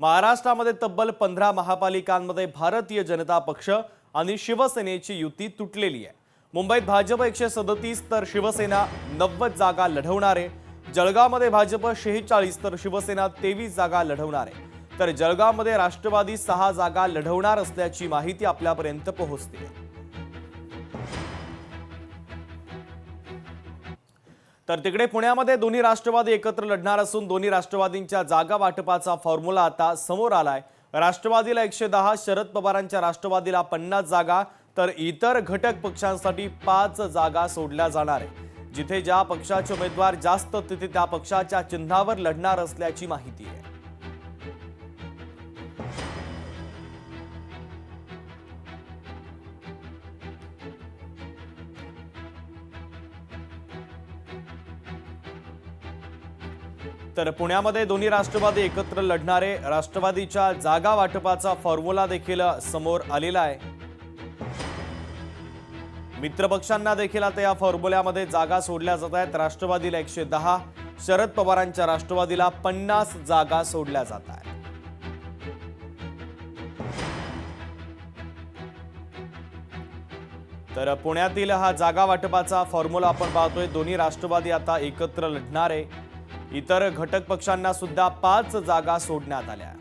महाराष्ट्रामध्ये तब्बल 15 महापालिकांमध्ये भारतीय जनता पक्ष आणि शिवसेनेची युती तुटलेली आहे। मुंबईत भाजप 137 तर शिवसेना 90 जागा लढवणार आहे। जळगावमध्ये भाजप 46 तर शिवसेना 23 जागा लढवणार आहे। तर जळगावमध्ये राष्ट्रवादी 6 जागा लढवणार असल्याची माहिती आपल्यापर्यंत पोहोचते। तर तिकडे पुण्यामध्ये दोन्ही राष्ट्रवादी एकत्र लढणार असून दोन्ही राष्ट्रवादींच्या जागा वाटपाचा फॉर्म्युला आता समोर आलाय। राष्ट्रवादीला 110, शरद पवारांच्या राष्ट्रवादीला 50 जागा तर इतर घटक पक्षांसाठी 5 जागा सोडल्या जाणार आहे। जिथे ज्या पक्षाचे उमेदवार जास्त तिथे त्या पक्षाच्या चिन्हावर लढणार असल्याची माहिती आहे। तर पुण्यामध्ये दोन्ही राष्ट्रवादी एकत्र लढणारे राष्ट्रवादीच्या जागा वाटपाचा फॉर्म्युला देखील समोर आलेला आहे। मित्रपक्षांना देखील आता या फॉर्म्युल्यामध्ये जागा सोडल्या जात आहेत। राष्ट्रवादीला 110, शरद पवारांच्या राष्ट्रवादीला 50 जागा सोडल्या जात आहेत। तर पुण्यातील हा जागा वाटपाचा फॉर्म्युला आपण पाहतोय। दोन्ही राष्ट्रवादी आता एकत्र लढणार आहे। इतर घटक पक्षांना सुद्धा 5 जागा सोडण्यात आल्या।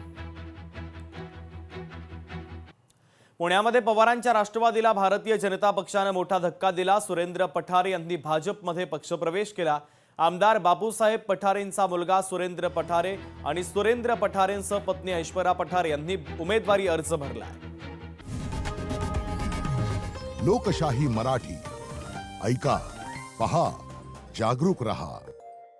पुण्यामध्ये पवारांच्या राष्ट्रवादीला भारतीय जनता पक्षाने मोठा धक्का दिला। सुरेंद्र पठारे यांनी भाजपमध्ये पक्षप्रवेश केला। आमदार बापूसाहेब पठारेंचा मुलगा सुरेंद्र पठारे आणि सुरेंद्र पठारेंसह पत्नी ऐश्वर्या पठारे यांनी उमेदवारी अर्ज भरला। लोकशाही मराठी ऐका, पहा, जागरूक रहा।